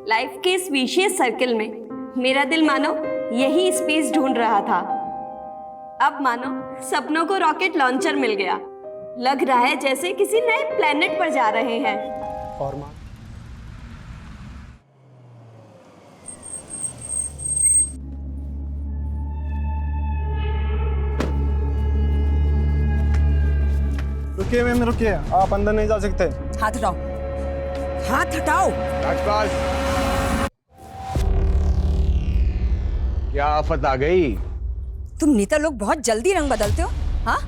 Life के इस विशेष circle में मेरा दिल मानो यही स्पेस ढूंढ रहा था। अब मानो सपनों को रॉकेट लॉन्चर मिल गया। लग रहा है जैसे किसी नए प्लेनेट पर जा रहे हैं। और माँ रुकिए मैम, रुकिए, आप अंदर नहीं जा सकते। हाथ हटाओ, हाथ हटाओ। क्या आफत आ गई? तुम नेता लोग बहुत जल्दी रंग बदलते हो। हाँ,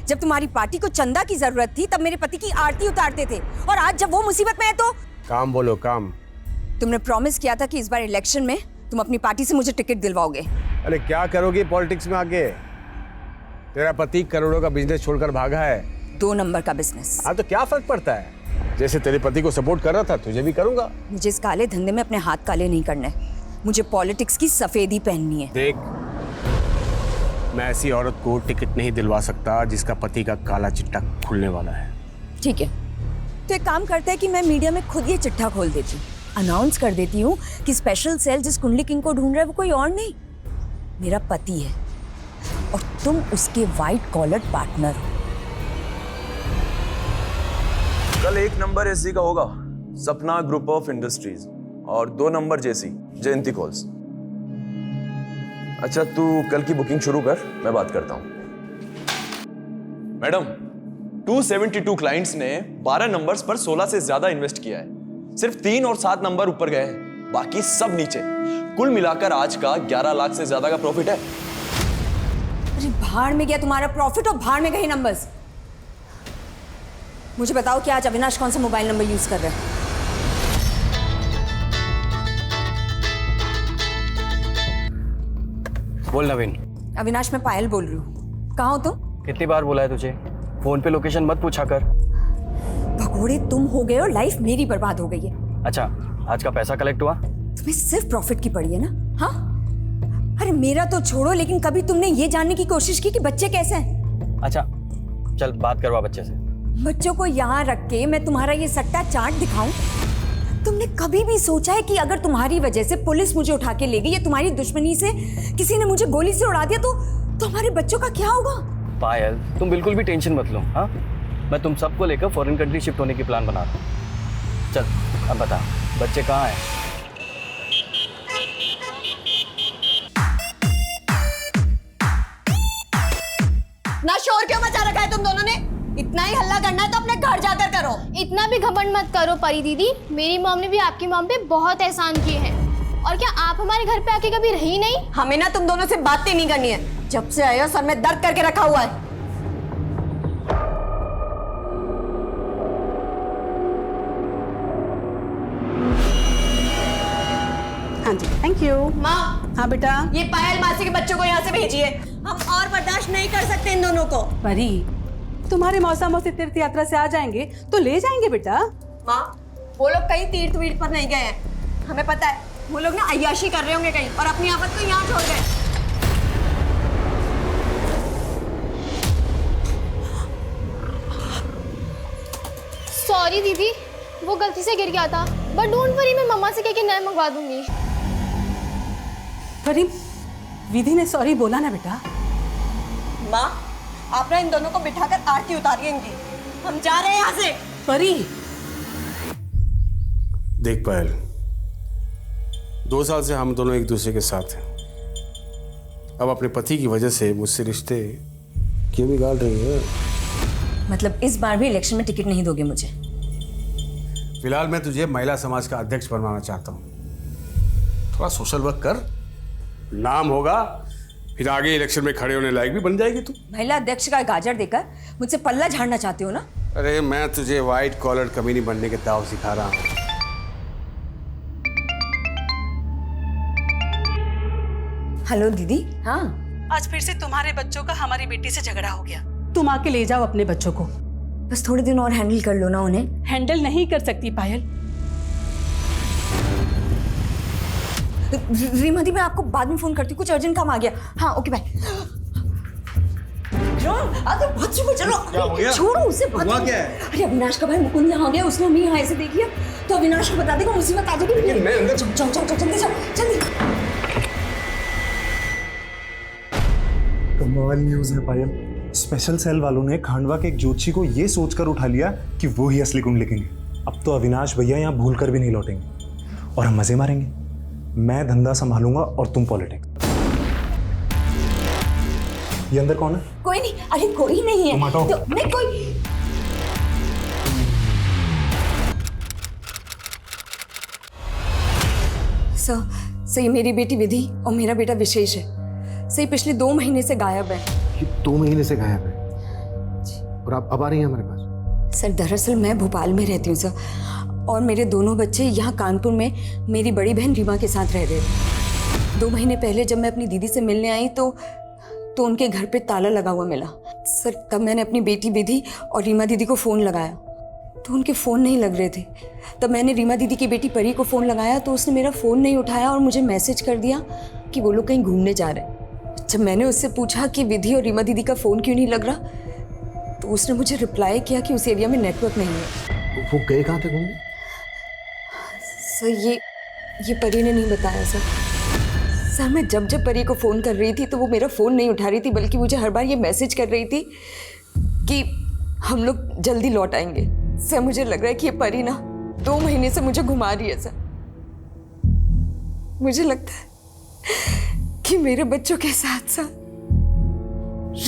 जब तुम्हारी पार्टी को चंदा की जरूरत थी तब मेरे पति की आरती उतारते थे, और आज जब वो मुसीबत में है तो काम बोलो, काम। तुमने प्रॉमिस किया था कि इस बार इलेक्शन में तुम अपनी पार्टी से मुझे टिकट दिलवाओगे। अरे क्या करोगी पॉलिटिक्स में आगे? तेरा पति करोड़ों का बिजनेस छोड़कर भागा है। 2 नंबर का बिजनेस। हाँ तो क्या फर्क पड़ता है? जैसे तेरे पति को सपोर्ट कर रहा था तुझे भी करूंगा। मुझे इस काले धंधे में अपने हाथ काले नहीं करने। मुझे पॉलिटिक्स की सफेदी पहननी है। देख, मैं ऐसी औरत को टिकट नहीं दिलवा सकता जिसका पति का काला चिट्ठा खुलने वाला है। ठीक है, तो एक काम करते हैं कि मैं मीडिया में खुद ये चिट्ठा खोल देती हूँ, अनाउंस कर देती हूँ कि स्पेशल सेल जिस कुंडली किंग को ढूंढ रहा है वो कोई और नहीं, मेरा पति है, और तुम उसके व्हाइट कॉलर पार्टनर हो। कल 1 नंबर एसजी का होगा, सपना ग्रुप ऑफ इंडस्ट्रीज, और 2 नंबर जेसी, जयंती कॉल्स। अच्छा, तू कल की बुकिंग शुरू कर, मैं बात करता हूं। मैडम, 272 क्लाइंट्स ने 12 नंबर्स पर 16 से ज्यादा इन्वेस्ट किया है। सिर्फ 3 और 7 नंबर ऊपर गए हैं, बाकी सब नीचे। कुल मिलाकर आज का 11 लाख से ज्यादा का प्रॉफिट है। अरे भाड़ में गया तुम्हारा प्रॉफिट और भाड़ में गए नंबर्स। मुझे बताओ कि आज अविनाश कौन सा मोबाइल नंबर यूज कर रहे हैं? बोल नवीन। अविनाश, मैं पायल बोल रही हूँ। कहाँ हो तुम? कितनी बार बोला है तुझे, फोन पे लोकेशन मत पूछा कर। भगोड़े तुम हो गए और लाइफ मेरी बर्बाद हो गई है। अच्छा, आज का पैसा कलेक्ट हुआ? तुम्हें सिर्फ प्रॉफिट की पड़ी है ना? हाँ, अरे मेरा तो छोड़ो, लेकिन कभी तुमने ये जानने की कोशिश की कि बच्चे कैसे हैं? अच्छा चल बात करवा बच्चे से। बच्चों को यहाँ रख के मैं तुम्हारा ये सट्टा चाट दिखाऊं? तुमने कभी भी सोचा है कि अगर तुम्हारी वजह से पुलिस मुझे उठा के ले गई या तुम्हारी दुश्मनी से किसी ने मुझे गोली से उड़ा दिया तो हमारे बच्चों का क्या होगा? पायल, तुम बिल्कुल भी टेंशन मत लो। हाँ, मैं तुम सबको लेकर फॉरेन कंट्री शिफ्ट होने की प्लान बना रहा हूँ। चल अब बता, बच्चे कहाँ हैं? ना शोर क्यों मचा रखा है तुम दोनों ने? इतना ही हल्ला करना है तो अपने घर जाकर करो। इतना भी घमंड मत करो परी दीदी, मेरी मॉम ने भी आपकी मॉम पे बहुत एहसान किए हैं। और क्या आप हमारे घर पे आके कभी रही नहीं? हमें ना तुम दोनों से बातें नहीं करनी है। जब से आए हो सर में दर्द करके रखा हुआ है। हाँ जी, थैंक यू। माँ, हाँ बेटा। ये पायल मासी के बच्चों को यहाँ से भेजिए। हम और बर्दाश्त नहीं कर सकते इन दोनों को। परी, तुम्हारे मौसा मौसी तीर्थ यात्रा से आ जाएंगे तो ले जाएंगे बेटा। माँ, वो लोग कहीं तीर्थ वीर्थ पर नहीं गए हैं, हमें पता है। वो लोग ना अय्याशी कर रहे होंगे कहीं और अपनी आफत को यहाँ छोड़ गए। सॉरी दीदी, वो गलती से गिर गया था, बट डोंट वरी, मैं मम्मा से कह के नए मंगवा दूंगी। परी, विधि ने सॉरी बोला ना बेटा। माँ, आप ना इन दोनों को बिठाकर आरती उतारिए इनकी। हम जा रहे हैं यहाँ से। परी, देख पायल, 2 साल से हम दोनों एक दूसरे के साथ हैं। अब अपने पति की वजह से मुझसे रिश्ते क्यों बिगाड़ रही है? मतलब इस बार भी इलेक्शन में टिकट नहीं दोगे मुझे? फिलहाल मैं तुझे महिला समाज का अध्यक्ष बनवाना चाहता हूँ। थोड़ा सोशल वर्क कर, नाम होगा, फिर आगे इलेक्शन में खड़े होने लायक भी बन जाएगी तू। महिला अध्यक्ष का गाजर देकर मुझसे पल्ला झाड़ना चाहते हो ना? अरे मैं तुझे व्हाइट कॉलर कमीनी बनने के दाव सिखा रहा हूँ। हेलो दीदी। हाँ, आज फिर से तुम्हारे बच्चों का हमारी बेटी से झगड़ा हो गया। तुम आके ले जाओ अपने बच्चों को। बस थोड़े दिन और हैंडल कर लो ना उन्हें। हैंडल नहीं कर सकती पायल। रीमा दी, मैं आपको बाद में फोन करती हूँ, कुछ अर्जेंट काम आ गया। हाँ ओके बाय। बहुत शुक्र, चलो क्या हो गया? छोड़ो उसे। हुआ क्या है? अरे अविनाश का भाई मुकुंद यहाँ गया, उसने हमें यहाँ ऐसे देखी है। तो अविनाश को बता देगा, मुसीबत आ जाएगी। लेकिन मैं अंदर चल चल चल जल्दी चल जल्दी। कमाल न्यूज़ है पायल। स्पेशल सेल वालों ने खांडवा के एक ज्योतिषी को ये सोचकर उठा लिया कि वो ही असली कुंडली किंग है। अब तो अविनाश भैया यहाँ भूल कर भी नहीं लौटेंगे और हम मजे मारेंगे। मैं धंधा संभालूंगा और तुम पॉलिटिक्स। ये अंदर कौन है? कोई नहीं, अरे कोई नहीं है। तुम हटो। तो नहीं कोई। सर ये मेरी बेटी विधि और मेरा बेटा विशेष है। सही पिछले 2 महीने से गायब है। ये 2 महीने से गायब है और आप अब आ रही हैं हमारे पास? सर दरअसल मैं भोपाल में रहती हूँ सर, और मेरे दोनों बच्चे यहाँ कानपुर में मेरी बड़ी बहन रीमा के साथ रह रहे थे। 2 महीने पहले जब मैं अपनी दीदी से मिलने आई तो उनके घर पे ताला लगा हुआ मिला। सर तब मैंने अपनी बेटी विधि और रीमा दीदी को फ़ोन लगाया तो उनके फ़ोन नहीं लग रहे थे। तब मैंने रीमा दीदी की बेटी परी को फ़ोन लगाया तो उसने मेरा फ़ोन नहीं उठाया और मुझे मैसेज कर दिया कि वो लोग कहीं घूमने जा रहे हैं। जब मैंने उससे पूछा कि विधि और रीमा दीदी का फ़ोन क्यों नहीं लग रहा तो उसने मुझे रिप्लाई किया कि उस एरिया में नेटवर्क नहीं है। वो गए कहाँ थे घूमने? सर ये परी ने नहीं बताया सर मैं जब परी को फ़ोन कर रही थी तो वो मेरा फ़ोन नहीं उठा रही थी, बल्कि मुझे हर बार ये मैसेज कर रही थी कि हम लोग जल्दी लौट आएंगे। सर मुझे लग रहा है कि ये परी ना 2 महीने से मुझे घुमा रही है सर। मुझे लगता है कि मेरे बच्चों के साथ साथ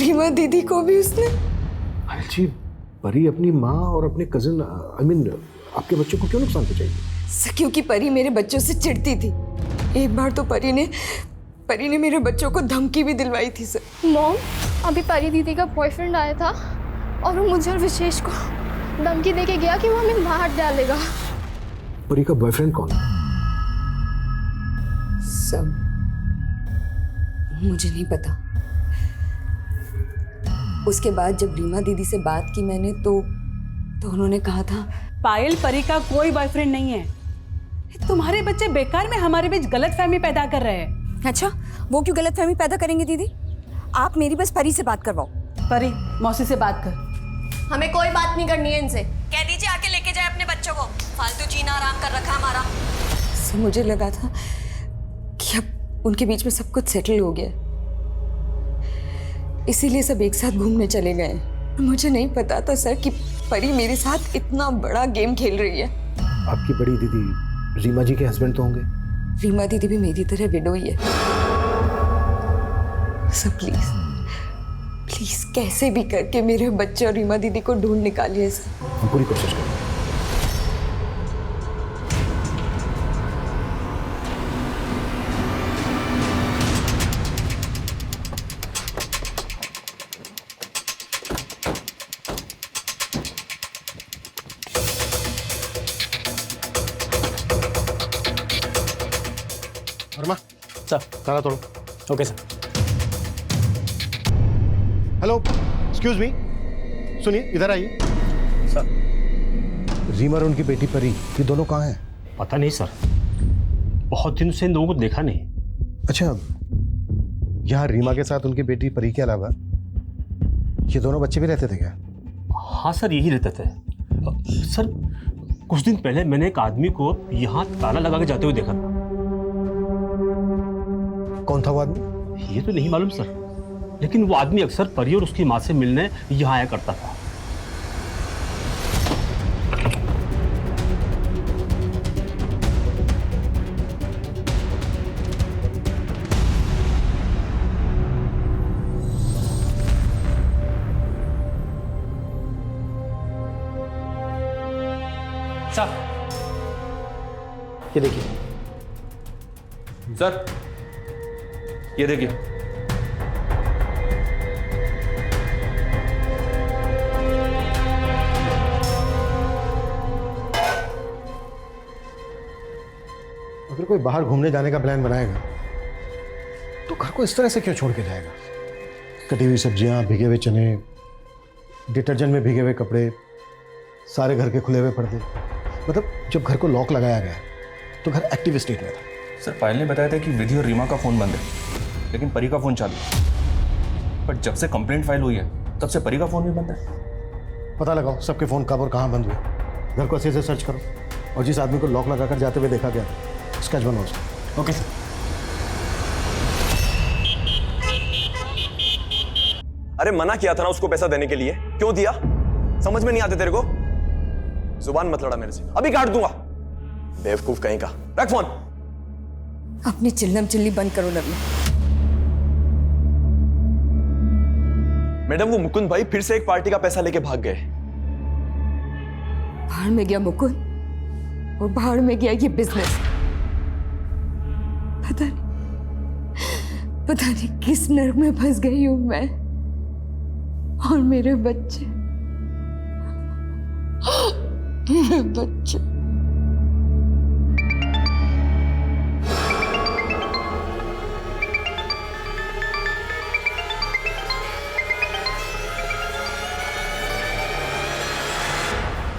रीमा दीदी को भी उसने। जी, परी अपनी माँ और अपने कजिन आपके बच्चों को क्यों नुकसान पहुंचाएगी? सर क्योंकि परी मेरे बच्चों से चिढ़ती थी। एक बार तो परी ने मेरे बच्चों को धमकी भी दिलवाई थी सर। मॉम, अभी परी दीदी का बॉयफ्रेंड आया था और वो मुझे और विशेष को धमकी देके गया कि वो हमें मार डालेगा। परी का बॉयफ्रेंड कौन है? सब मुझे नहीं पता। उसके बाद जब रीमा दीदी से बात की मैंने तो उन्होंने कहा था पायल, परी का कोई बॉयफ्रेंड नहीं है। तुम्हारे बच्चे बेकार में हमारे बीच गलतफहमी पैदा कर रहे हैं। अच्छा, वो क्यों गलतफहमी पैदा करेंगे दीदी? आप मेरी बस परी से बात करवाओ। परी, मौसी से बात कर। हमें कोई बात नहीं करनी है इनसे। कह दीजिए आके लेके जाए अपने बच्चों को। फालतू जीना आराम कर रखा हमारा। सर मुझे लगा था कि अब उनके बीच में सब कुछ सेटल हो गया, इसीलिए सब एक साथ घूमने चले गए। मुझे नहीं पता था सर कि परी मेरे साथ इतना बड़ा गेम खेल रही है। आपकी बड़ी दीदी रीमा जी के हस्बैंड तो होंगे? रीमा दीदी भी मेरी तरह विडो ही है। सर प्लीज कैसे भी करके मेरे बच्चे और रीमा दीदी को ढूंढ निकालिए सर। हम पूरी कोशिश करेंगे। वर्मा, सर। ताला तोड़ो। Okay sir. Hello, excuse me, सुनिए, इधर आइए। सर। रीमा और उनकी बेटी परी, ये दोनों कहाँ हैं? पता नहीं सर, बहुत दिन से इन लोगों को देखा नहीं। अच्छा, यहाँ रीमा के साथ उनकी बेटी परी के अलावा ये दोनों बच्चे भी रहते थे क्या? हाँ सर, यही रहते थे। सर कुछ दिन पहले मैंने एक आदमी को यहाँ ताला लगा के जाते हुए देखा। कौन था वो आदमी? ये तो नहीं मालूम सर, लेकिन वो आदमी अक्सर परी और उसकी माँ से मिलने यहाँ आया करता था। सर, ये देखिए सर, ये देखिए। अगर कोई बाहर घूमने जाने का प्लान बनाएगा तो घर को इस तरह से क्यों छोड़ के जाएगा? कटी हुई सब्जियां, भीगे हुए चने, डिटर्जेंट में भीगे हुए कपड़े, सारे घर के खुले हुए पर्दे। मतलब जब घर को लॉक लगाया गया तो घर एक्टिव स्टेट में था। सर, पायल ने बताया था कि विधि और रीमा का फोन बंद है, लेकिन परी का फोन चालू है। पर जब से कंप्लेंट फाइल हुई है तब से परी का फोन भी बंद है। पता लगाओ सबके फ़ोन कब और कहाँ बंद हुए। घर को अच्छे से सर्च करो। और जिस आदमी को लॉक लगाकर जाते हुए देखा गया था, स्केच बनवाओ उसका। Okay sir. अरे मना किया था ना उसको पैसा देने के लिए, क्यों दिया? समझ में नहीं आते तेरे को? जुबान मत लड़ा मेरे से, अभी काट दूंगा। बेवकूफ कहीं का। रख फोन। अपनी चिल्लम चिल्ली बंद करो नवीन। मैडम वो मुकुंद भाई फिर से एक पार्टी का पैसा लेके भाग गए। भाड़ में गया मुकुंद और भाड़ में गया ये बिजनेस। पता नहीं किस नर्क में फंस गई हूं मैं और मेरे बच्चे। मेरे बच्चे।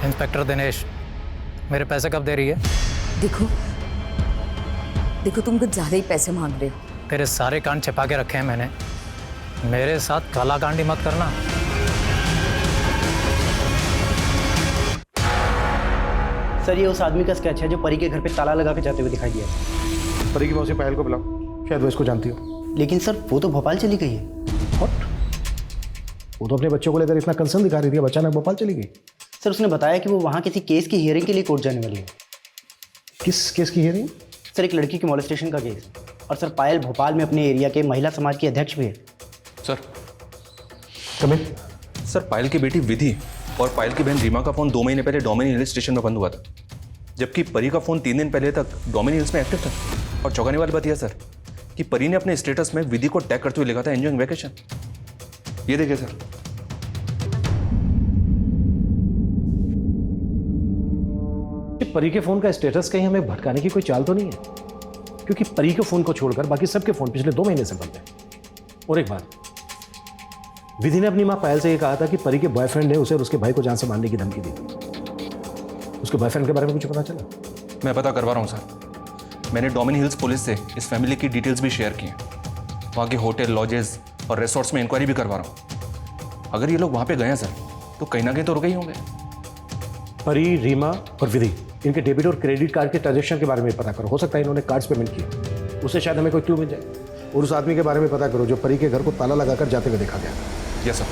इंस्पेक्टर दिनेश, मेरे पैसे कब दे रही है? देखो तुम कुछ ज्यादा ही पैसे मांग रहे हो। तेरे सारे कांड छिपा के रखे हैं मैंने, मेरे साथ काला कांडी मत करना। सर ये उस आदमी का स्केच है जो परी के घर पे ताला लगा के जाते हुए दिखाई दिया। परी की मौसी पायल को बुलाओ, शायद वो इसको जानती हो। लेकिन सर वो तो भोपाल चली गई है। What? वो तो अपने बच्चों को लेकर इतना कंसर्न दिखा रही थी, अचानक भोपाल चली गई। सर उसने बताया कि वो वहाँ किसी केस की हियरिंग के लिए कोर्ट जाने वाली है। किस केस की हियरिंग? सर एक लड़की के मॉलेस्टेशन का केस। और सर पायल भोपाल में अपने एरिया के महिला समाज की अध्यक्ष भी है। Sir coming. सर पायल की बेटी विधि और पायल की बहन रीमा का फोन 2 महीने पहले डोमिनी हिल स्टेशन में बंद हुआ था, जबकि परी का फोन 3 दिन पहले तक डोमिनी हिल्स में एक्टिव था। और चौंकाने वाली बात यह सर कि परी ने अपने स्टेटस में विधि को टैग करते हुए लिखा था एंजॉयिंग वैकेशन। ये देखिए सर। परी के फोन का स्टेटस कहीं हमें भटकाने की कोई चाल तो नहीं है? क्योंकि परी के फोन को छोड़कर बाकी सबके फोन पिछले 2 महीने से बंद है। और एक बात, विधि ने अपनी मां पायल से यह कहा था कि परी के बॉयफ्रेंड ने उसे और उसके भाई को जान से मारने की धमकी दी थी। उसके बॉयफ्रेंड के बारे में कुछ पता चला? मैं पता करवा रहा हूँ सर। मैंने डोमिनी हिल्स पुलिस से इस फैमिली की डिटेल्स भी शेयर की हैं। वहाँ के होटल, लॉजेस और रिसोर्ट्स में इंक्वायरी भी करवा रहा हूँ। अगर ये लोग वहाँ पे गए हैं सर तो कहीं ना कहीं तो रुके ही होंगे। परी, रीमा और विधि, इनके डेबिट और क्रेडिट कार्ड के ट्रांजैक्शन के बारे में पता करो। हो सकता है इन्होंने कार्ड्स पेमेंट किए, उससे शायद हमें कोई क्लू मिल जाए। और उस आदमी के बारे में पता करो जो परी के घर को ताला लगाकर जाते हुए देखा गया। Yes sir.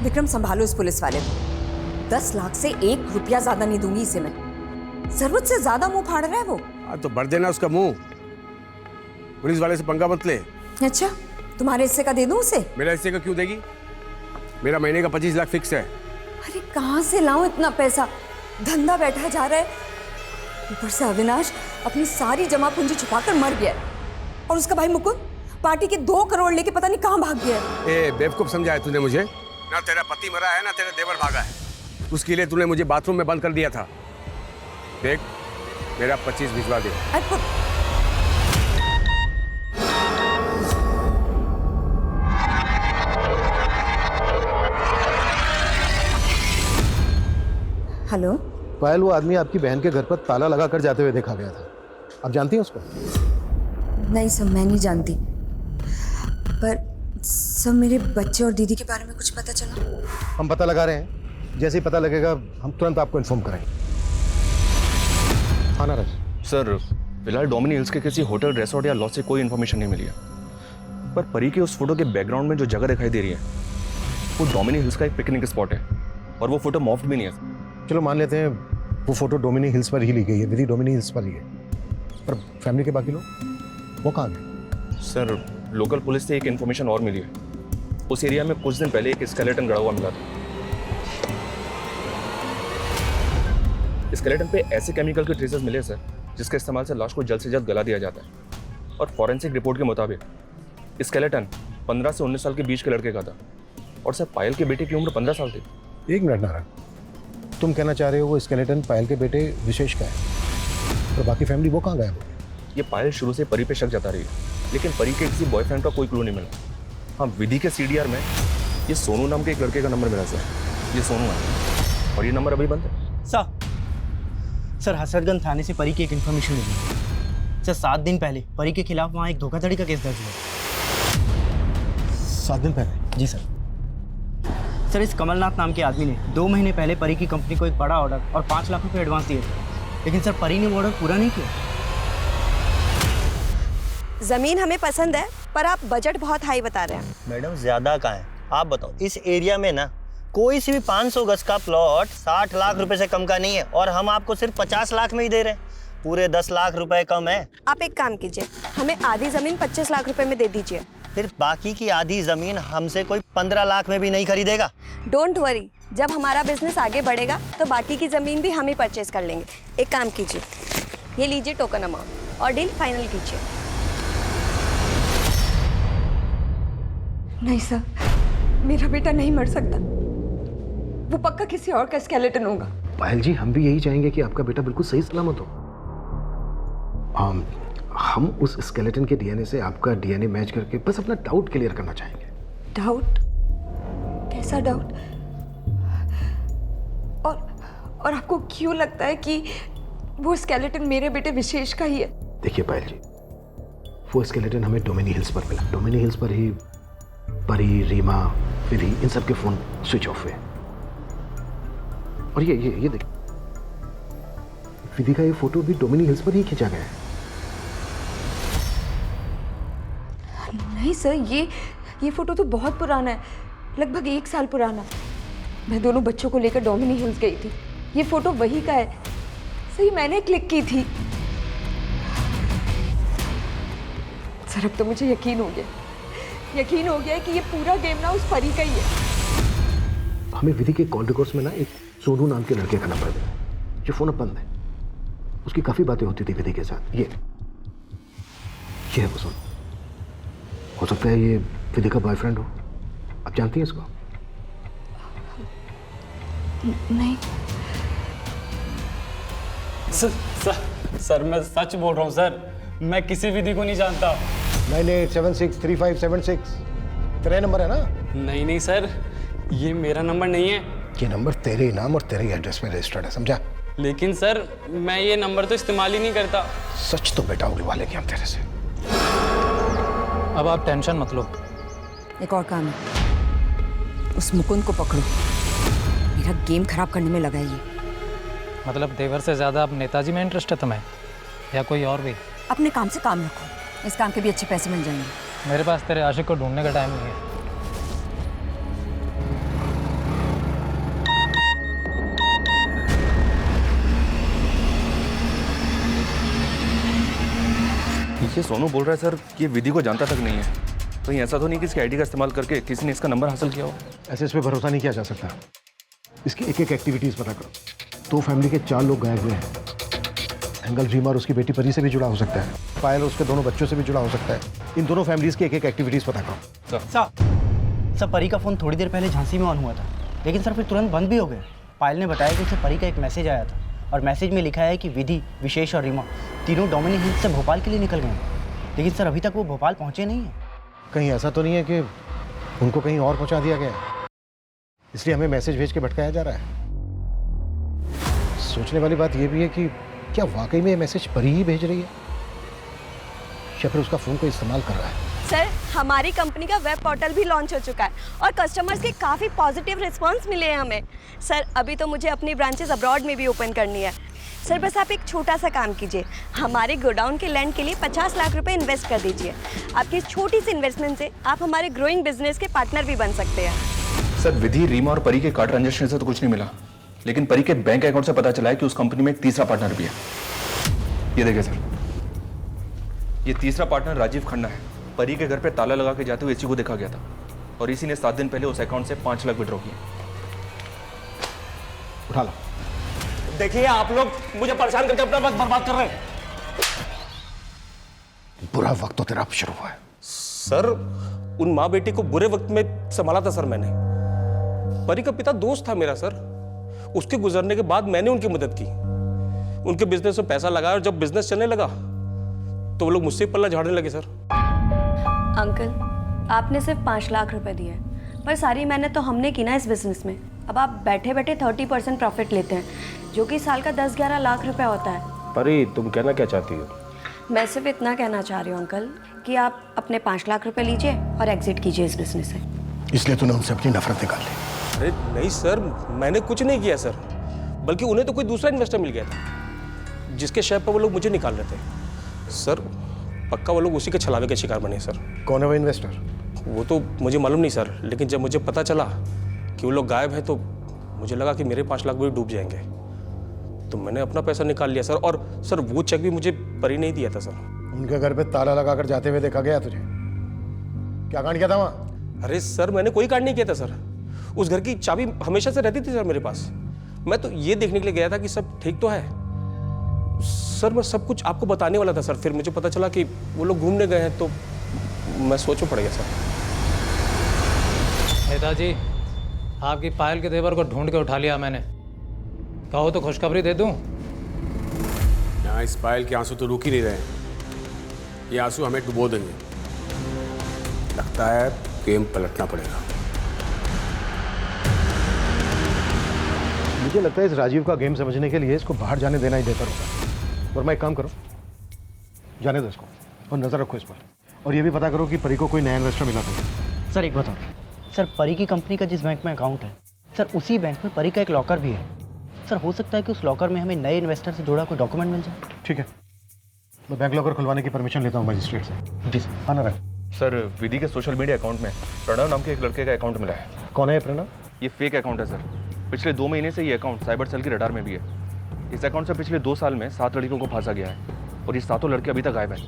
विक्रम संभालो इस पुलिस वाले को। 10 लाख से 1 रुपया ज्यादा नहीं दूंगी इसे मैं। जरूरत से ज्यादा मुंह फाड़ रहा है वो। तो भर देना उसका मुंह। पुलिस वाले से पंगा मत ले। अच्छा, तुम्हारे हिस्से का दे दूं उसे? मेरा हिस्से का क्यों देगी? मेरा महीने का 25 लाख फिक्स है। अरे कहाँ से लाऊं इतना पैसा? धंधा बैठा जा रहा है। ऊपर से अविनाश अपनी सारी जमा पूंजी छुपाकर मर गया है। और उसका भाई मुकुंद पार्टी के 2 करोड़ लेके पता नहीं कहाँ भाग गया है। ए बेवकूफ समझा है तूने मुझे? ना तेरा पति मरा है ना तेरा देवर भागा है। उसके लिए तूने मुझे बाथरूम में बंद कर दिया था। देख, मेरा 25 भिजवा दे। हेलो पायल, वो आदमी आपकी बहन के घर पर ताला लगाकर जाते हुए देखा गया था। आप जानती हैं उसको? नहीं सर, मैं नहीं जानती। पर सब मेरे बच्चे और दीदी के बारे में कुछ पता चला? हम पता लगा रहे हैं, जैसे ही पता लगेगा हम तुरंत आपको इन्फॉर्म करेंगे। हाँ नाराज सर, फिलहाल डोमिनी हिल्स के किसी होटल, रिसोर्ट या लॉज से कोई इन्फॉर्मेशन नहीं मिली है। पर परी के उस फोटो के बैकग्राउंड में जो जगह दिखाई दे रही है वो डोमिनी हिल्स का एक पिकनिक स्पॉट है और वो फोटो मॉफ्ड भी नहीं है। चलो मान लेते हैं वो फोटो डोमिनी हिल्स पर ही ली गई है, विधि डोमिनी हिल्स पर ही है। पर फैमिली के बाकी लोग वो कहाँ गए? सर लोकल पुलिस से एक इन्फॉर्मेशन और मिली है। उस एरिया में कुछ दिन पहले एक स्केलेटन गड़ा हुआ मिला था। स्केलेटन पे ऐसे केमिकल के ट्रेसेस मिले सर जिसके इस्तेमाल से लाश को जल्द से जल्द गला दिया जाता है। और फॉरेंसिक रिपोर्ट के मुताबिक स्केलेटन 15 से 19 साल के बीच के लड़के का था और सर पायल के बेटे की उम्र 15 साल थी। 1 मिनट नारायण, तुम कहना चाह रहे हो वो स्केलेटन पायल के बेटे विशेष का है, तो बाकी फैमिली वो कहाँ गए? ये पायल शुरू से परी पे शक जता रही है, लेकिन परी के किसी बॉयफ्रेंड का कोई क्लू नहीं मिला। हाँ, विधि के CDR में ये सोनू नाम के एक लड़के का नंबर मिला सर। ये सोनू है और ये नंबर अभी बंद है। सर हसरतगंज थाने से परी की एक इन्फॉर्मेशन मिली। सर 7 दिन पहले परी के खिलाफ वहाँ एक धोखाधड़ी का केस दर्ज हुआ। 7 दिन पहले? जी सर। सर इस कमलनाथ नाम के आदमी ने 2 महीने पहले परी की कंपनी को एक बड़ा ऑर्डर और 5 लाख रुपए एडवांस दिए थे, लेकिन सर परी ने वो ऑर्डर पूरा नहीं किया। जमीन हमें पसंद है, पर आप बजट बहुत हाई बता रहे हैं। मैडम ज़्यादा कहाँ है, आप बताओ। इस एरिया में ना कोई सी भी 500 गज का प्लॉट 60 लाख रुपए से कम का नहीं है, और हम आपको सिर्फ 50 लाख में ही दे रहे हैं। पूरे 10 लाख रुपए कम है। आप एक काम कीजिए, हमें आधी जमीन 25 लाख रुपए में दे दीजिए। फिर बाकी की आधी जमीन हमसे कोई 15 लाख में भी नहीं खरीदेगा। डोंट वरी, जब हमारा बिजनेस आगे बढ़ेगा तो बाकी की जमीन भी हम ही परचेज कर लेंगे। एक काम कीजिए, ये लीजिए टोकन अमाउंट और डील फाइनल कीजिए। नहीं सर, मेरा बेटा नहीं मर सकता, वो पक्का किसी और का स्केलेटन होगा। पायल जी, हम भी यही चाहेंगे कि आपका बेटा बिल्कुल सही सलामत हो। हम उस स्केलेटन के डीएनए से आपका डीएनए मैच करके बस अपना डाउट क्लियर करना चाहेंगे। डाउट? कैसा डाउट? और आपको क्यों लगता है कि वो स्केलेटन मेरे बेटे विशेष का ही है? देखिए पायल जी, वो स्केलेटन हमें डोमिनी हिल्स पर मिला। डोमिनी हिल्स पर ही परी, रीमा, विधि, इन सब के फोन स्विच ऑफ हुए। और ये देख, विधि का ये फोटो भी डोमिनी हिल्स पर ही खींचा गया है। नहीं सर, ये फोटो तो बहुत पुराना है, लगभग 1 साल पुराना। मैं दोनों बच्चों को लेकर डोमिनी हिल्स गई थी। ये फोटो वही का है, सही मैंने क्लिक की थी। सर अब तो मुझे यकीन हो गया कि ये पूरा गेम ना उस परी का ही है। हमें विधि के कॉल रिकॉर्ड्स में ना एक सोनू नाम के लड़के का नंबर मिला, जो फोन अब बंद है। उसकी काफी बातें होती थी विधि के साथ। ये है वो सोनू। हो सकता है ये विधि का बॉयफ्रेंड हो। आप जानती हैं इसको? नहीं सर मैं सच बोल रहा हूँ सर, मैं किसी विधि को नहीं जानता। 98763576 तेरा नंबर है ना? नहीं सर, ये मेरा नंबर नहीं है। ये नंबर तेरे ही नाम और तेरे ही एड्रेस में रजिस्टर्ड है, समझा? लेकिन सर मैं ये नंबर तो इस्तेमाल ही नहीं करता। सच तो बेटा उड़वा लेंगे हम तेरे से। अब आप टेंशन मत लो। एक और काम है, उस मुकुंद को पकड़ो। मेरा गेम खराब करने में लगा है ये। मतलब देवर से ज़्यादा अब नेताजी में इंटरेस्ट है तुम्हें, या कोई और भी? अपने काम से काम रखो, इस काम के भी अच्छे पैसे मिल जाएंगे। मेरे पास तेरे आशिक को ढूंढने का टाइम नहीं है। ये सोनू बोल रहा है सर कि ये विधि को जानता तक नहीं है। कहीं ऐसा तो नहीं कि इसकी आईडी का इस्तेमाल करके किसी ने इसका नंबर हासिल किया हो? ऐसे इस पे भरोसा नहीं किया जा सकता। इसकी एक एक एक्टिविटीज पता करो। 2 फैमिली के 4 लोग गायब हुए हैं। एंगल रीमा और उसकी बेटी परी से भी जुड़ा हो सकता है। पायल और उसके दोनों बच्चों से भी जुड़ा हो सकता है। इन दोनों फैमिलीज की एक एक एक्टिविटीज पता करो। सर परी का फ़ोन थोड़ी देर पहले झांसी में ऑन हुआ था, लेकिन सर फिर तुरंत बंद भी हो गया। पायल ने बताया कि उसे परी का एक मैसेज आया था, और मैसेज में लिखा है कि विधि, विशेष और रीमा तीनों डोमिनी हिल्स से भोपाल के लिए निकल गए हैं, लेकिन सर अभी तक वो भोपाल पहुंचे नहीं हैं। कहीं ऐसा तो नहीं है कि उनको कहीं और पहुंचा दिया गया है, इसलिए हमें मैसेज भेज के भटकाया जा रहा है? सोचने वाली बात यह भी है कि क्या वाकई में ये मैसेज परी ही भेज रही है, या फिर उसका फ़ोन कोई इस्तेमाल कर रहा है? सर हमारी कंपनी का वेब पोर्टल भी लॉन्च हो चुका है और कस्टमर्स के काफ़ी पॉजिटिव रिस्पांस मिले हैं हमें। सर अभी तो मुझे अपनी ब्रांचेस अब्रॉड में भी ओपन करनी है। सर बस आप एक छोटा सा काम कीजिए, हमारे गोडाउन के लैंड के लिए 50 लाख रुपए इन्वेस्ट कर दीजिए। आपकी इस छोटी सी इन्वेस्टमेंट से आप हमारे ग्रोइंग बिजनेस के पार्टनर भी बन सकते हैं। सर विधि, रीमा और परी के कार्ड ट्रांजेक्शन से तो कुछ नहीं मिला, लेकिन परी के बैंक अकाउंट से पता चला है कि उस कंपनी में एक तीसरा पार्टनर भी है। ये देखिए सर, ये तीसरा पार्टनर राजीव खन्ना है। परी के घर पे ताला लगा के जाते हुए इसी को देखा गया था, और इसी ने 7 दिन पहले उस अकाउंट से 5 लाख विड्रॉ किए। उठा लो। देखिए आप लोग मुझे परेशान करके अपना वक्त बर्बाद कर रहे हैं। बुरा वक्त तो तेरा अब शुरू हुआ है। सर उन माँ बेटी को बुरे वक्त में संभाला था सर मैंने। परी का पिता दोस्त था मेरा सर, उसके गुजरने के बाद मैंने उनकी मदद की, उनके बिजनेस में पैसा लगाया, और जब बिजनेस चलने लगा तो वो लोग मुझसे पल्ला झाड़ने लगे सर। अंकल आपने सिर्फ 5 लाख रुपए दिए, पर सारी मेहनत तो हमने की ना इस बिजनेस में। अब आप बैठे बैठे 30% प्रॉफिट लेते हैं, जो कि साल का 10-11 लाख रुपए होता है। परी तुम कहना क्या चाहती हो? मैं सिर्फ इतना कहना चाह रही हूँ अंकल कि आप अपने 5 लाख रुपए लीजिए और एग्जिट कीजिए इस बिजनेस से। इसलिए तूने उनसे अपनी नफरत निकाल ली। अरे नहीं सर, मैंने कुछ नहीं किया सर, बल्कि उन्हें तो कोई दूसरा इन्वेस्टर मिल गया था जिसके शेयर पर वो लोग मुझे निकाल रहे थे। सर पक्का वो लोग उसी के छलावे के शिकार बने सर। कौन है वो इन्वेस्टर? वो तो मुझे मालूम नहीं सर, लेकिन जब मुझे पता चला कि वो लोग गायब हैं तो मुझे लगा कि मेरे 5 लाख भी डूब जाएंगे, तो मैंने अपना पैसा निकाल लिया सर। और सर वो चेक भी मुझे परी नहीं दिया था सर। उनके घर पे ताला लगाकर जाते हुए देखा गया तुझे? क्या कांड किया था वहाँ? अरे सर मैंने कोई कांड नहीं किया था सर, उस घर की चाबी हमेशा से रहती थी सर मेरे पास। मैं तो ये देखने के लिए गया था कि सब ठीक तो है सर। मैं सब कुछ आपको बताने वाला था सर, फिर मुझे पता चला कि वो लोग घूमने गए हैं तो मैं सोच में पड़ गया सर। नेताजी, आपकी पायल के देवर को ढूंढ के उठा लिया मैंने। कहो तो खुशखबरी दे दूं? यहाँ इस पायल के आंसू तो रुक ही नहीं रहे, ये आंसू हमें डुबो देंगे। लगता है गेम पलटना पड़ेगा। मुझे लगता है इस राजीव का गेम समझने के लिए इसको बाहर जाने देना ही बेहतर होगा। और मैं एक काम करो, जाने दो इसको और नजर रखो इस पर, और ये भी पता करो कि परी को कोई नया इन्वेस्टर मिला तो। सर एक बताओ सर, परी की कंपनी का जिस बैंक में अकाउंट है सर, उसी बैंक में परी का एक लॉकर भी है सर। हो सकता है कि उस लॉकर में हमें नए इन्वेस्टर से जुड़ा कोई डॉक्यूमेंट मिल जाए। ठीक है, मैं बैंक लॉकर खुलवाने की परमिशन लेता हूँ मजिस्ट्रेट से। जी सर। आना रहे सर, विधि के सोशल मीडिया अकाउंट में प्रणव नाम के एक लड़के का अकाउंट मिला है। कौन है प्रणव? ये फेक अकाउंट है सर। पिछले 2 महीने से ये अकाउंट साइबर सेल की रडार में भी है। इस अकाउंट से पिछले 2 साल में 7 लड़कियों को फांसा गया है और ये 7 लड़के अभी तक गायब हैं।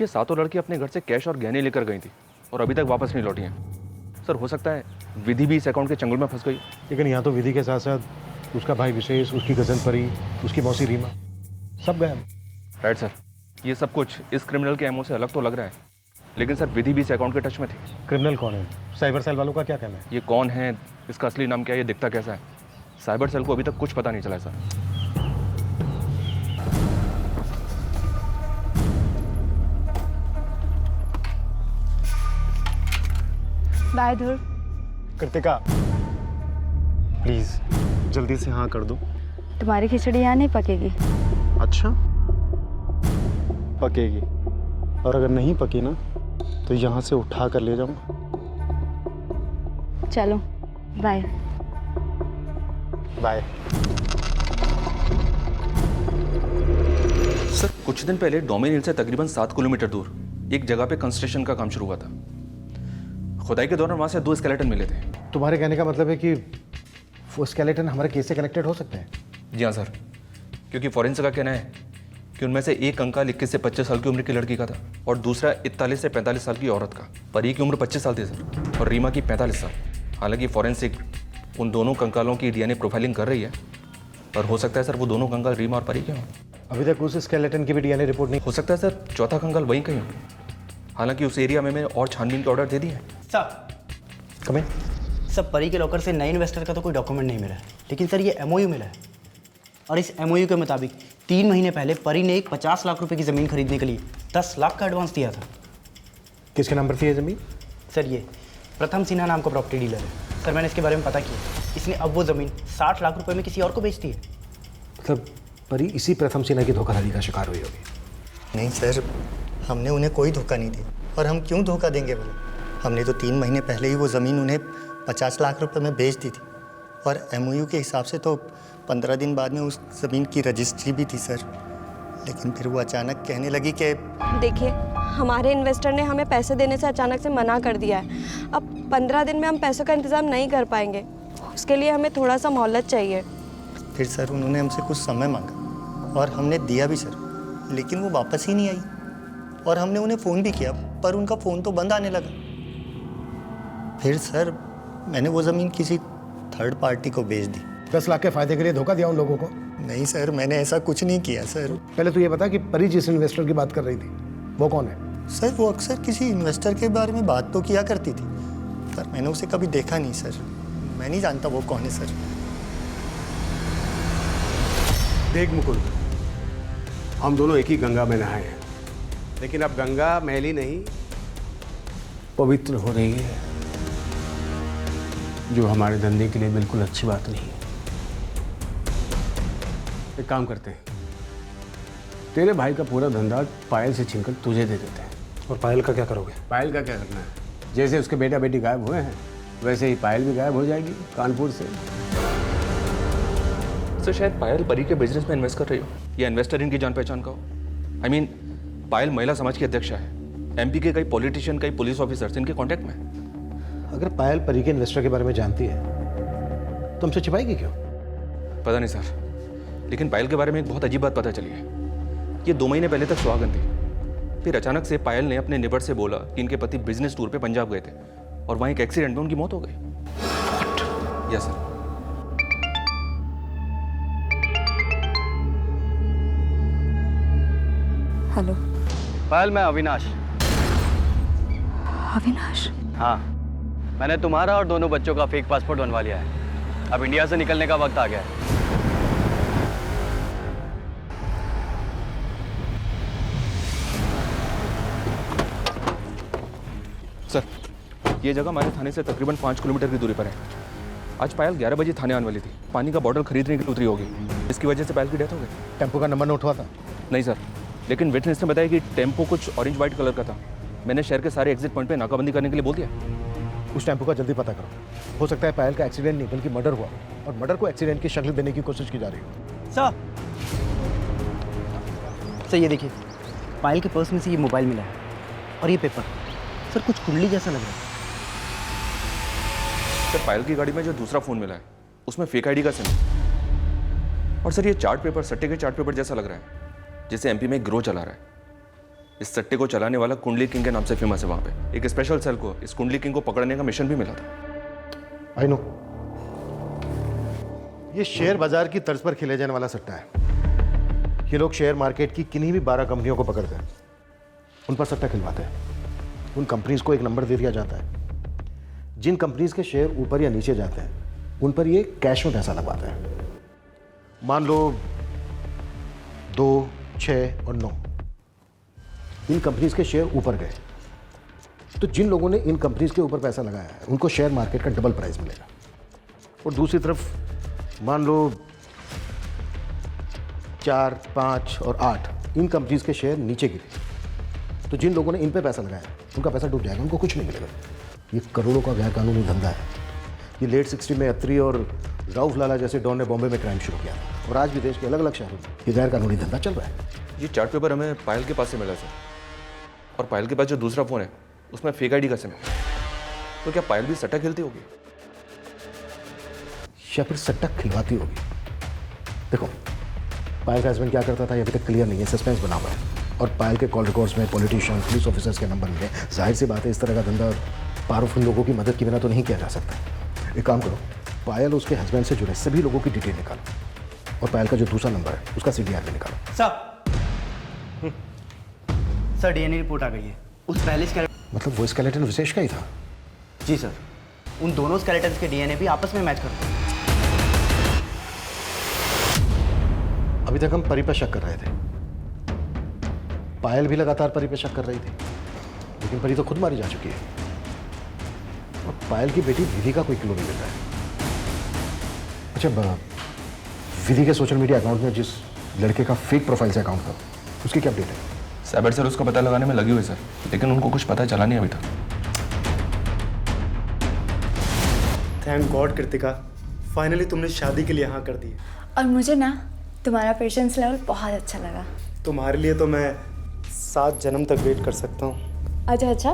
ये 7 लड़की अपने घर से कैश और गहने लेकर गई थी और अभी तक वापस नहीं लौटी हैं। सर हो सकता है विधि भी इस अकाउंट के चंगुल में फंस गई। लेकिन यहाँ तो विधि के साथ साथ उसका भाई विशेष, उसकी कजन परी, उसकी मौसी रीमा, सब गए। राइट सर, ये सब कुछ इस क्रिमिनल के एमओ से अलग तो लग रहा है, लेकिन सर विधि भी इस अकाउंट के टच में थी। क्रिमिनल कौन है? साइबर सेल वालों का क्या कहना है? ये कौन है, इसका असली नाम क्या है, ये दिखता कैसा है, साइबर सेल को अभी तक कुछ पता नहीं चला sir. Bye Dhruv. Kritika please जल्दी से हाँ कर दो। तुम्हारी खिचड़ी यहाँ नहीं पकेगी। अच्छा, पकेगी, और अगर नहीं पकी ना तो यहाँ से उठा कर ले जाऊंगा। चलो बाय। बाय। सर कुछ दिन पहले डोमेन हिल से तकरीबन 7 किलोमीटर दूर एक जगह पे कंस्ट्रक्शन का काम शुरू हुआ था। खुदाई के दौरान वहां से 2 स्केलेटन मिले थे। तुम्हारे कहने का मतलब है कि वो स्केलेटन हमारे केस से कनेक्टेड हो सकते हैं? जी हाँ सर, क्योंकि फॉरेंसिक का कहना है कि उनमें से एक कंकाल 21 से 25 साल की उम्र की लड़की का था और दूसरा 41 से 45 साल की औरत का। परी की उम्र 25 साल थी सर और रीमा की 45 साल। हालांकि फॉरेंसिक उन दोनों कंकालों की डीएनए प्रोफाइलिंग कर रही है, पर हो सकता है सर वो दोनों कंकाल रीमा और परी के हों। अभी तक उस स्केलेटन की भी डीएनए रिपोर्ट नहीं। हो सकता है सर चौथा कंकाल वहीं कहीं हो। हालांकि उस एरिया में मैंने और छानबीन के ऑर्डर दे दिए हैं। सर कमें सर, परी के लॉकर से नए इन्वेस्टर का तो कोई डॉक्यूमेंट नहीं मिला है, लेकिन सर ये एमओयू मिला है और इस एमओयू के मुताबिक 3 महीने पहले परी ने एक 50 लाख रुपए की ज़मीन खरीदने के लिए 10 लाख का एडवांस दिया था। किसके नाम पर थी ये ज़मीन? सर ये प्रथम सिन्हा नाम का प्रॉपर्टी डीलर है सर, मैंने इसके बारे में पता किया। इसने अब वो ज़मीन 60 लाख रुपए में किसी और को बेच दी है। मतलब परी इसी प्रथम सिन्हा की धोखाधड़ी का शिकार हुई होगी। नहीं सर, हमने उन्हें कोई धोखा नहीं दिया, और हम क्यों धोखा देंगे बोले? हमने तो 3 महीने पहले ही वो ज़मीन उन्हें 50 लाख रुपए में बेच दी थी, और एमओयू के हिसाब से तो 15 दिन बाद में उस ज़मीन की रजिस्ट्री भी थी सर। लेकिन फिर वो अचानक कहने लगी कि देखिए, हमारे इन्वेस्टर ने हमें पैसे देने से अचानक से मना कर दिया है। अब 15 दिन में हम पैसों का इंतज़ाम नहीं कर पाएंगे, उसके लिए हमें थोड़ा सा मोहलत चाहिए। फिर सर उन्होंने हमसे कुछ समय मांगा और हमने दिया भी सर, लेकिन वो वापस ही नहीं आई। और हमने उन्हें फ़ोन भी किया, पर उनका फ़ोन तो बंद आने लगा। फिर सर मैंने वो ज़मीन किसी थर्ड पार्टी को बेच दी। 10 लाख के फायदे के लिए धोखा दिया उन लोगों को? नहीं सर, मैंने ऐसा कुछ नहीं किया सर। पहले तो ये बता कि परी जिस इन्वेस्टर की बात कर रही थी वो कौन है? सर वो अक्सर किसी इन्वेस्टर के बारे में बात तो किया करती थी, पर मैंने उसे कभी देखा नहीं सर। मैं नहीं जानता वो कौन है सर। देख मुकुंद, हम दोनों एक ही गंगा में नहाए हैं, लेकिन अब गंगा मैली नहीं पवित्र हो रही है, जो हमारे धंधे के लिए बिल्कुल अच्छी बात नहीं है। एक काम करते हैं, तेरे भाई का पूरा धंधा पायल से छीनकर तुझे दे देते हैं। और पायल का क्या करोगे? पायल का क्या करना है? जैसे उसके बेटा बेटी गायब हुए हैं वैसे ही पायल भी गायब हो जाएगी कानपुर से। सर शायद पायल परी के बिजनेस में इन्वेस्ट कर रही हो या इन्वेस्टर इनकी जान पहचान का हो। आई मीन पायल महिला समाज की अध्यक्षा है, एमपी के कई पॉलिटिशियन कई पुलिस ऑफिसर्स इनके कांटेक्ट में है। अगर पायल परी के इन्वेस्टर के बारे में जानती है तो हमसे छिपाएगी क्यों? पता नहीं सर, लेकिन पायल के बारे में एक बहुत अजीब बात पता चली है। ये 2 महीने पहले तक सुहागन थी, फिर अचानक से पायल ने अपने नेबर से बोला कि इनके पति बिजनेस टूर पे पंजाब गए थे और वहीं एक एक्सीडेंट में उनकी मौत हो गई। Yes sir. हेलो पायल, मैं अविनाश। अविनाश? हाँ, मैंने तुम्हारा और दोनों बच्चों का फेक पासपोर्ट बनवा लिया है। अब इंडिया से निकलने का वक्त आ गया है। सर, ये जगह हमारे थाने से तकरीबन 5 किलोमीटर की दूरी पर है। आज पायल 11 बजे थाने आने वाली थी, पानी का बॉटल खरीदने के लिए उतरी होगी, इसकी वजह से पायल की डेथ हो गई। टेम्पो का नंबर नोट हुआ था? नहीं सर, लेकिन विटनेस ने बताया कि टेम्पो कुछ ऑरेंज वाइट कलर का था। मैंने शहर के सारे एग्जिट पॉइंट पे नाकाबंदी करने के लिए बोल दिया। उस टेम्पो का जल्दी पता करो। हो सकता है पायल का एक्सीडेंट नहीं बल्कि मर्डर हुआ और मर्डर को एक्सीडेंट की शक्ल देने की कोशिश की जा रही हो। सर ये देखिए, पायल के पर्स में से ये मोबाइल मिला है और ये पेपर। सर कुछ कुंडली जैसा लग रहा है। सर पायल की गाड़ी में जो दूसरा फ़ोन मिला है उसमें फेक आईडी का सिम है। और सर ये चार्ट पेपर सट्टे के चार्ट पेपर जैसा लग रहा है, जैसे एमपी में एक ग्रो चला रहा है। इस सट्टे को चलाने वाला कुंडली किंग के नाम से फेमस है। वहाँ पे एक स्पेशल सेल को इस कुंडली किंग को पकड़ने का मिशन भी मिला था। आई नो, ये शेयर बाजार की तर्ज पर खेले जाने वाला सट्टा है। ये लोग शेयर मार्केट की किन्हीं भी 12 कंपनियों को पकड़ते हैं, उन पर सट्टा खिलवाते हैं। उन कंपनीज को एक नंबर दे दिया जाता है। जिन कंपनीज के शेयर ऊपर या नीचे जाते हैं उन पर ये कैश में पैसा लगवाते हैं। मान लो 2, 6 और 9 इन कंपनीज के शेयर ऊपर गए, तो जिन लोगों ने इन कंपनीज के ऊपर पैसा लगाया है उनको शेयर मार्केट का डबल प्राइस मिलेगा। और दूसरी तरफ मान लो 4, 5 और 8 इन कंपनीज के शेयर नीचे गिरे, तो जिन लोगों ने इन पे पैसा लगाया उनका पैसा डूब जाएगा, उनको कुछ नहीं मिलेगा। ये करोड़ों का गैर कानूनी धंधा है। ये लेट 60 में अत्री और राउफ लाला जैसे डॉन ने बॉम्बे में क्राइम शुरू किया और आज भी देश के अलग अलग शहरों में ये गैर कानूनी धंधा चल रहा है। ये चार्ट पेपर हमें पायल के पास से मिला सर, और पायल के पास जो दूसरा फ़ोन है उसमें फेक आईडी का सिम है। तो क्या पायल भी सट्टा खेलती होगी या फिर सट्टा खिलवाती होगी? देखो, पायल का हस्बैंड क्या करता था ये अभी तक क्लियर नहीं है, सस्पेंस बना हुआ है। और पायल के कॉल रिकॉर्ड्स में पॉलिटिशियन, पुलिस ऑफिसर्स के नंबर मिले। जाहिर सी बात है, इस तरह का धंधा पावरफुल लोगों की मदद के बिना तो नहीं किया जा सकता। एक काम करो, पायल उसके हस्बैंड से जुड़े सभी लोगों की डिटेल निकालो और पायल का जो दूसरा नंबर है उसका CDR भी निकालो। सर DNA रिपोर्ट आ गई है। उस पहले स्केलेटन, मतलब वो स्केलेटन विशेष का ही था? जी सर, उन दोनों स्केलेटन्स के DNA भी आपस में मैच करते हैं। अभी तक हम परी पर शक कर रहे थे, पायल भी लगातार परी पर शक कर रही थी, लेकिन परी तो खुद मारी जा चुकी है और पायल की बेटी विधि का कोई क्लू नहीं मिल रहा है। अच्छा, विधि के सोशल मीडिया अकाउंट में जिस लड़के का फेक प्रोफाइल से अकाउंट था उसकी क्या अपडेट है? साइबर सर उसका पता लगाने में लगी हुई सर, लेकिन उनको कुछ पता चला नहीं अभी तक। थैंक गॉड कृतिका, फाइनली तुमने शादी के लिए हाँ कर दी। और मुझे ना तुम्हारा पेशेंस लेवल बहुत अच्छा लगा। तुम्हारे लिए तो मैं 7 जन्म तक वेट कर सकता हूँ। अच्छा,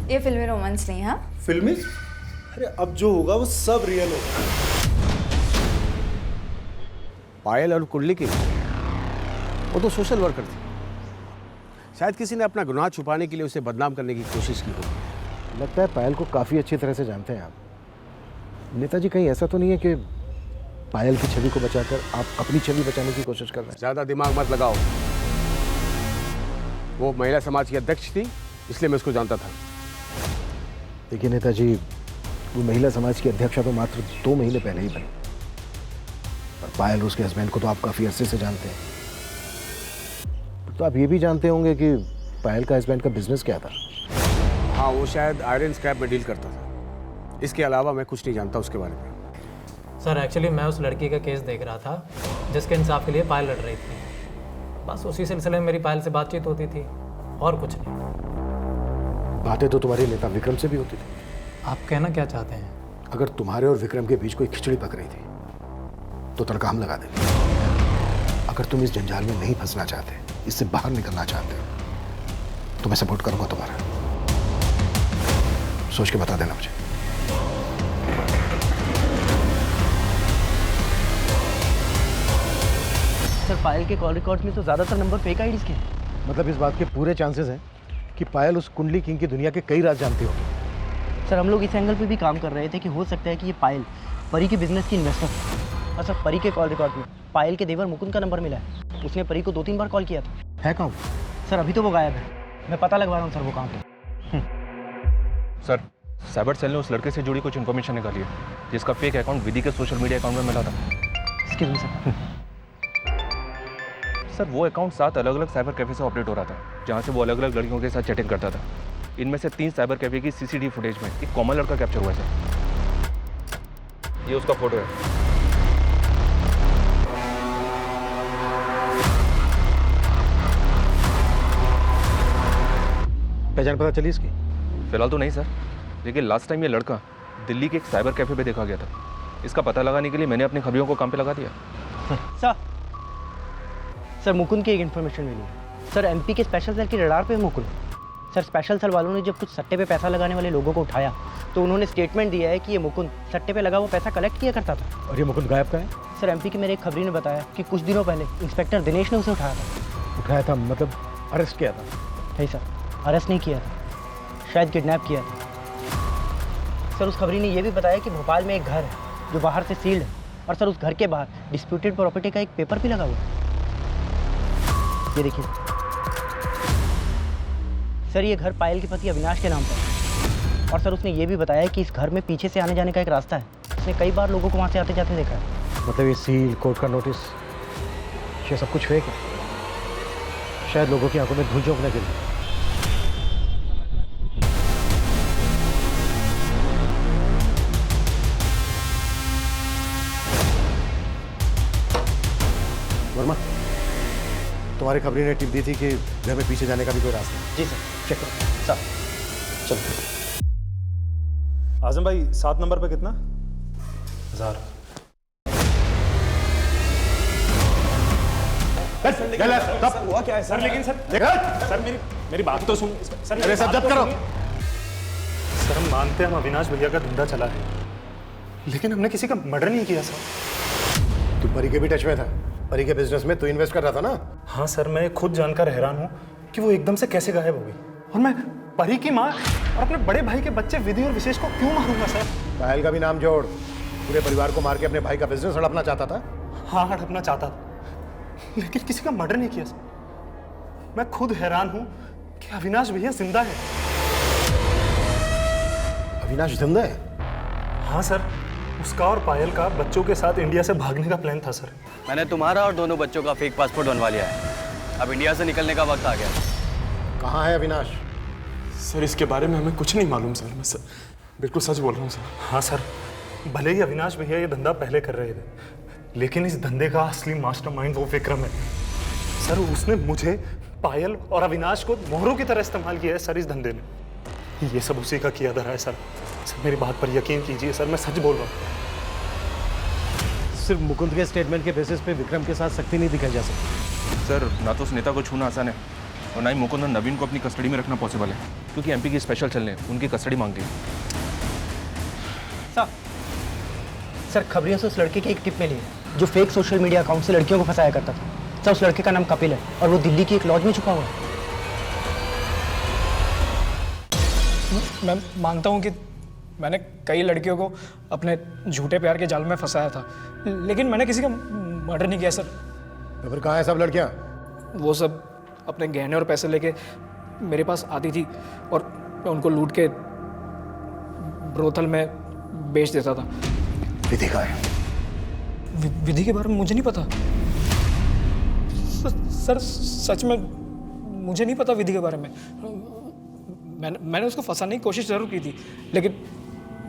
ये फिल्मी रोमांस नहीं? हाँ, फिल्मी? अरे अब जो होगा वो सब रियल होगा। पायल और कुंडली की वो तो सोशल वर्कर थी। शायद किसी ने अपना गुनाह छुपाने के लिए उसे बदनाम करने की कोशिश की होगी। लगता है पायल को काफ़ी अच्छी तरह से जानते हैं आप। नेताजी, कहीं ऐसा तो नहीं है कि पायल की छवि को बचाकर आप अपनी छवि बचाने की कोशिश कर रहे हैं? ज़्यादा दिमाग मत लगाओ। वो महिला समाज की अध्यक्ष थी, इसलिए मैं उसको जानता था। देखिए नेताजी, वो महिला समाज की अध्यक्षा तो मात्र 2 महीने पहले ही बनी और पायल उसके हस्बैंड को तो आप काफ़ी अरसे से जानते हैं। तो आप ये भी जानते होंगे कि पायल का हस्बैंड का बिजनेस क्या था? हाँ, वो शायद आयरन स्क्रैप में डील करता था। इसके अलावा मैं कुछ नहीं जानता उसके बारे में। सर एक्चुअली मैं उस लड़की का केस देख रहा था जिसके इंसाफ के लिए पायल लड़ रही थी। बस उसी सिलसिले में मेरी पायल से बातचीत होती थी और कुछ नहीं। बातें तो तुम्हारे नेता विक्रम से भी होती थी। आप कहना क्या चाहते हैं? अगर तुम्हारे और विक्रम के बीच कोई खिचड़ी पक रही थी तो तड़का हम लगा देंगे। अगर तुम इस जंजाल में नहीं फंसना चाहते, इससे बाहर निकलना चाहते हो, तो मैं सपोर्ट करूंगा तुम्हारा। सोच के बता देना मुझे। सर पायल के कॉल रिकॉर्ड में तो ज़्यादातर नंबर फेक आईडीज़ के हैं। मतलब इस बात के पूरे चांसेस हैं कि पायल उस कुंडली किंग की दुनिया के कई राज जानती होगी। सर हम लोग इस एंगल पे भी काम कर रहे थे कि हो सकता है कि ये पायल परी के बिजनेस की इन्वेस्टर है। और सर परी के कॉल रिकॉर्ड में पायल के देवर मुकुंद का नंबर मिला है। उसने परी को 2-3 बार कॉल किया था। है कौन? सर अभी तो वो गायब है। मैं पता लगवा रहा हूँ सर वो कहाँ पे। सर साइबर सेल ने उस लड़के से जुड़ी कुछ इन्फॉर्मेशन निकाली है जिसका फेक अकाउंट विधि के सोशल मीडिया अकाउंट में मिला था। Excuse me sir. सर वो अकाउंट 7 अलग अलग साइबर कैफे से ऑपरेट हो रहा था जहाँ से वो अलग अलग लड़कियों के साथ चैटिंग करता था। इनमें से 3 साइबर कैफे की सीसीटीवी फुटेज में एक कॉमन लड़का कैप्चर हुआ है सर। ये उसका फोटो है। पहचान पता चली इसकी? फिलहाल तो नहीं सर, लेकिन लास्ट टाइम ये लड़का दिल्ली के एक साइबर कैफे पे देखा गया था। इसका पता लगाने के लिए मैंने अपने खबरियों को काम पे लगा दिया। सर मुकुंद की एक इन्फॉर्मेशन मिली है। सर एमपी के स्पेशल सेल की रडार पे है मुकुंद। सर स्पेशल सेल वालों ने जब कुछ सट्टे पे पैसा लगाने वाले लोगों को उठाया तो उन्होंने स्टेटमेंट दिया है कि ये मुकुंद सट्टे पे लगा वो पैसा कलेक्ट किया करता था। और ये मुकुंद गायब का है? सर एमपी के मेरे एक खबरी ने बताया कि कुछ दिनों पहले इंस्पेक्टर दिनेश ने उसे उठाया था। उठाया था मतलब अरेस्ट किया था? नहीं सर, अरेस्ट नहीं किया था, शायद किडनैप किया था। सर उस खबरी ने यह भी बताया कि भोपाल में एक घर है जो बाहर से सील्ड है और सर उस घर के बाहर डिस्प्यूटेड प्रॉपर्टी का एक पेपर भी लगा हुआ है। ये देखिए सर, ये घर पायल के पति अविनाश के नाम पर है और सर उसने ये भी बताया कि इस घर में पीछे से आने जाने का एक रास्ता है। उसने कई बार लोगों को वहाँ से आते जाते देखा है। मतलब ये सील, कोर्ट का नोटिस, ये सब कुछ फेक है। शायद लोगों की आंखों में धूल झोंकने के लिए। वर्मा, तुम्हारी खबरी ने टिप दी थी कि घर में पीछे जाने का भी कोई रास्ता है। जी सर, चेक करो। सर चलो। आजम भाई 7 नंबर पे कितना? 1000। हुआ क्या है सर? लेकिन सर मेरी बात तो सुन सर। अरे सब जब्त करो। सर हम मानते हैं हम अविनाश भैया का धंधा चला है, लेकिन हमने किसी का मर्डर नहीं किया सर। तू परी के भी टच में था? परी के बिजनेस में तू इन्वेस्ट कर रहा था ना? हाँ सर, मैं खुद जानकर हैरान हूँ कि वो एकदम से कैसे गायब हो गई। और मैं परी की माँ और अपने बड़े भाई के बच्चे विधि और विशेष को क्यों मारूंगा सर? पायल का भी नाम जोड़। पूरे परिवार को मार के अपने भाई का बिजनेस हड़पना चाहता था? हाँ हड़पना चाहता था, लेकिन किसी का मर्डर नहीं किया सर। मैं खुद हैरान हूँ कि अविनाश भैया जिंदा है। अविनाश जिंदा है? हाँ सर, उसका और पायल का बच्चों के साथ इंडिया से भागने का प्लान था सर। मैंने तुम्हारा और दोनों बच्चों का फेक पासपोर्ट बनवा लिया है। अब इंडिया से निकलने का वक्त आ गया। कहाँ है अविनाश? सर इसके बारे में हमें कुछ नहीं मालूम सर। मैं बिल्कुल सच बोल रहा हूँ सर। हाँ सर, भले ही अविनाश भैया ये धंधा पहले कर रहे थे, लेकिन इस धंधे का असली मास्टरमाइंड वो विक्रम है सर। उसने मुझे, पायल और अविनाश को मोहरों की तरह इस्तेमाल किया है सर इस धंधे में। ये सब उसी का किया धरा है सर। सर मेरी बात पर यकीन कीजिए सर, मैं सच बोल रहा हूँ। सिर्फ मुकुंद के स्टेटमेंट के बेसिस पे विक्रम के साथ सख्ती नहीं दिखाई जा सकती। सर ना तो उस नेता को छूना आसान है और ना ही मुकुंद और नवीन को अपनी कस्टडी में रखना पॉसिबल है, क्योंकि एमपी की स्पेशल सेल ने उनकी कस्टडी मांगती है। सर खबरियों से उस लड़के की एक टिप मिली है जो फेक सोशल मीडिया अकाउंट से लड़कियों को फंसाया करता था। सर उस लड़के का नाम कपिल है और वो दिल्ली की एक लॉज में छुपा हुआ है। मैं मानता हूँ कि मैंने कई लड़कियों को अपने झूठे प्यार के जाल में फंसाया था, लेकिन मैंने किसी का मर्डर नहीं किया सर। तो फिर कहाँ है सब लड़कियाँ? वो सब अपने गहने और पैसे लेके मेरे पास आती थी और मैं उनको लूट के ब्रोथल में बेच देता था। विधि का है? विधि के बारे में मुझे नहीं पता सर, सच में मुझे नहीं पता विधि के बारे में। मैंने उसको फंसाने की कोशिश जरूर की थी, लेकिन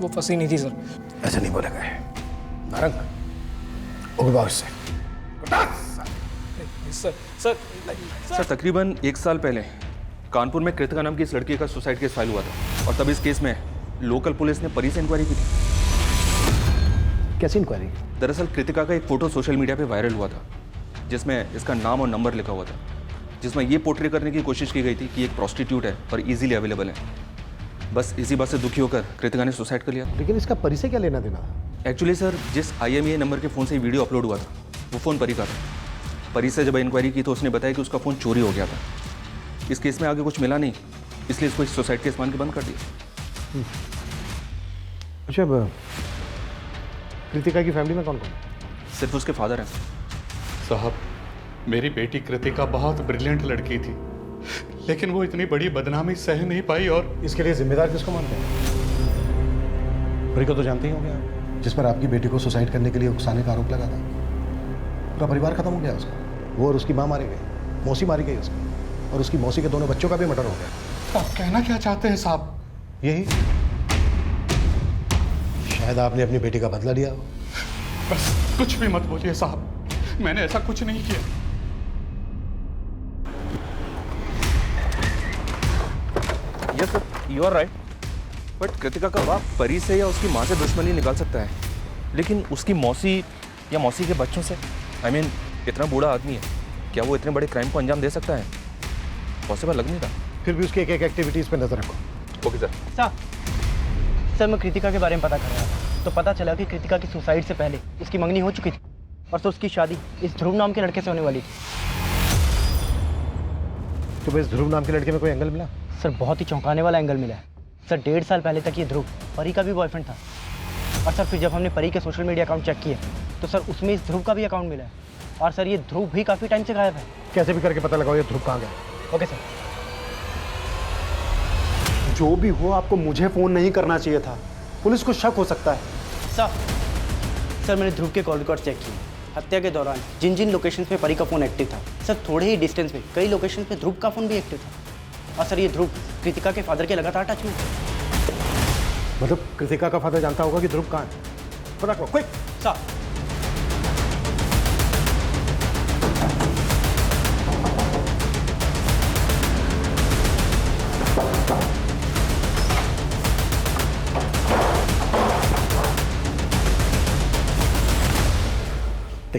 वो फंसी नहीं थी सर। ऐसे नहीं बोलेगा नारंग, उगवा उससे। सर तकरीबन 1 साल पहले कानपुर में कृतिका नाम की इस लड़की का सुसाइड केस फाइल हुआ था और तब इस केस में लोकल पुलिस ने परी से इंक्वायरी की थी। कैसी इंक्वायरी? दरअसल कृतिका का एक फोटो सोशल मीडिया पे वायरल हुआ था जिसमें इसका नाम और नंबर लिखा हुआ था, जिसमें ये पोर्ट्रे करने की कोशिश की गई थी कि एक प्रोस्टिट्यूट है और इजीली अवेलेबल है। बस इसी बात से दुखी होकर कृतिका ने सुसाइड कर लिया। लेकिन इसका परी से क्या लेना देना? एक्चुअली सर, जिस IMEI नंबर के फ़ोन से वीडियो अपलोड हुआ था वो फ़ोन परी का था। परी से जब इंक्वायरी की तो उसने बताया कि उसका फ़ोन चोरी हो गया था। इस केस में आगे कुछ मिला नहीं, इसलिए इसको सुसाइड केस मान के बंद कर दिया। अच्छा, कृतिका की फैमिली में कौन कौन? सिर्फ उसके फादर हैं। साहब, मेरी बेटी कृतिका बहुत ब्रिलियंट लड़की थी, लेकिन वो इतनी बड़ी बदनामी सह नहीं पाई। और इसके लिए जिम्मेदार किसको मानते हैं? परी को तो जानते ही होंगे आप, जिस पर आपकी बेटी को सुसाइड करने के लिए उकसाने का आरोप लगा था। पूरा परिवार खत्म हो गया उसका। वो और उसकी माँ मारी गई, मौसी मारी गई उसकी, और उसकी मौसी के दोनों बच्चों का भी मर्डर हो गया। आप कहना क्या चाहते हैं साहब? यही, शायद आपने अपनी बेटी का बदला लिया हो। बस कुछ भी मत बोलिए साहब, मैंने ऐसा कुछ नहीं किया। Yes sir, you are right. But Kritika का बाप परी से या उसकी माँ से दुश्मनी निकाल सकता है, लेकिन उसकी मौसी या मौसी के बच्चों से, I mean, इतना बूढ़ा आदमी है, क्या वो इतने बड़े क्राइम को अंजाम दे सकता है? पॉसिबल लग नहीं रहा। फिर भी उसकी एक एक एक्टिविटीज पे नजर रखो। Okay sir. सर, मैं कृतिका के बारे में पता कर रहा था तो पता चला कि कृतिका की सुसाइड से पहले उसकी मंगनी हो चुकी थी और तो उसकी शादी इस ध्रुव नाम के लड़के से होने वाली थी। तो इस ध्रुव नाम के लड़के में कोई एंगल मिला? सर, बहुत ही चौंकाने वाला एंगल मिला है। सर, 1.5 साल पहले तक ये ध्रुव परी का भी बॉयफ्रेंड था और सर फिर जब हमने परी के सोशल मीडिया अकाउंट चेक किए तो सर उसमें इस ध्रुव का भी अकाउंट मिला है। और सर ये ध्रुव भी काफ़ी टाइम से गायब है। कैसे भी करके पता लगाओ ये ध्रुव कहाँ गया। Okay sir. जो भी हो, आपको मुझे फ़ोन नहीं करना चाहिए था, पुलिस को शक हो सकता है। सर मैंने ध्रुव के कॉल रिकॉर्ड चेक किए। हत्या के दौरान जिन जिन लोकेशन पे परी का फ़ोन एक्टिव था, सर थोड़े ही डिस्टेंस पे कई लोकेशन पे ध्रुव का फ़ोन भी एक्टिव था। और सर ये ध्रुव कृतिका के फादर के लगातार टच में। मतलब कृतिका का फादर जानता होगा कि ध्रुव कहाँ है? पता करो क्विक। सर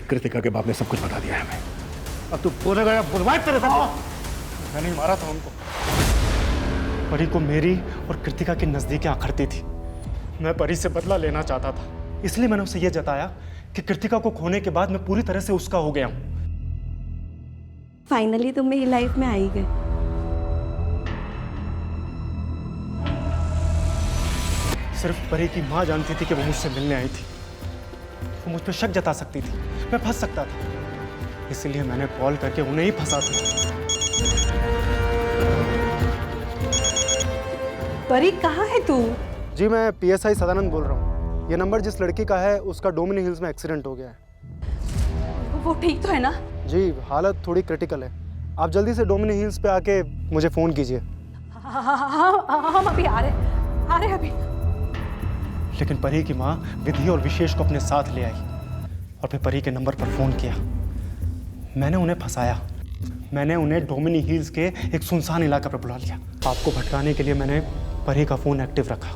कृतिका के बाप ने सब कुछ बता दिया है हमें। अब तू बोले गया बुलवाए तेरे साथ। मैं नहीं मारा था उनको। परी को मेरी और कृतिका की नजदीकी आखरती थी। मैं परी से बदला लेना चाहता था, इसलिए मैंने उसे यह जताया कि कृतिका को खोने के बाद मैं पूरी तरह से उसका हो गया हूं। फाइनली तुम मेरी लाइफ में आ ही गए। सिर्फ परी की माँ जानती थी कि वो मुझसे मिलने आई थी। वो मुझ पर शक जता सकती थी, मैं फंस सकता था, इसलिए मैंने कॉल करके उन्हें ही फंसा दिया। परी, कहाँ है तू? जी, मैं PSI सदानंद बोल रहा हूँ। ये नंबर जिस लड़की का है उसका डोमिनी हिल्स में एक्सीडेंट हो गया है। वो ठीक तो है ना? जी, हालत थोड़ी क्रिटिकल है। आप जल्दी से डोमिनी हिल्स पे आके मुझे फ़ोन कीजिए। हम अभी आ रहे अभी। लेकिन परी की माँ विधि और विशेष को अपने साथ ले आई और फिर परी के नंबर पर फ़ोन किया। मैंने उन्हें फंसाया। मैंने उन्हें डोमिनी हिल्स के एक सुनसान इलाके पर बुला लिया। आपको भटकाने के लिए मैंने परी का फ़ोन एक्टिव रखा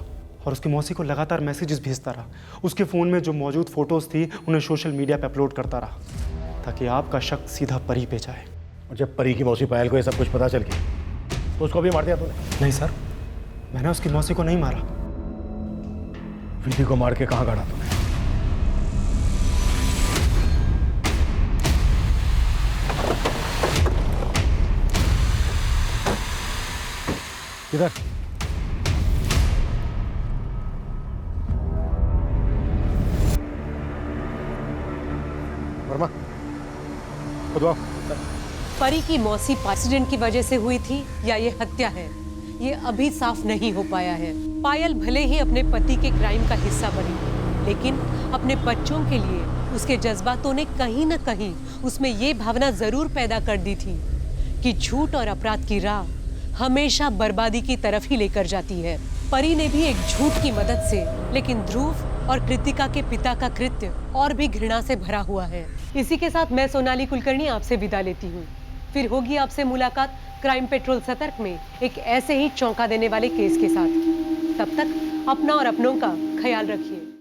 और उसकी मौसी को लगातार मैसेजेस भेजता रहा। उसके फ़ोन में जो मौजूद फ़ोटोज़ थी उन्हें सोशल मीडिया पर अपलोड करता रहा ताकि आपका शक सीधा परी पे जाए। और जब परी की मौसी पायल को ये सब कुछ पता चल गया तो उसको भी मार दिया तूने? नहीं सर, मैंने उसकी मौसी को नहीं मारा। विधि को मार के कहाँ गाड़ा तूने? किधर? वर्मा, खुद आओ। परी की मौसी एक्सीडेंट की वजह से हुई थी या ये हत्या है, ये अभी साफ नहीं हो पाया है। पायल भले ही अपने पति के क्राइम का हिस्सा बनी, लेकिन अपने बच्चों के लिए उसके जज्बातों ने कहीं न कहीं उसमें ये भावना जरूर पैदा कर दी थी कि झूठ और अपराध की राह हमेशा बर्बादी की तरफ ही लेकर जाती है। परी ने भी एक झूठ की मदद से, लेकिन ध्रुव और कृतिका के पिता का कृत्य और भी घृणा से भरा हुआ है। इसी के साथ मैं सोनाली कुलकर्णी आपसे विदा लेती हूँ। फिर होगी आपसे मुलाकात क्राइम पेट्रोल सतर्क में एक ऐसे ही चौंका देने वाले केस के साथ। तब तक अपना और अपनों का ख्याल रखिए।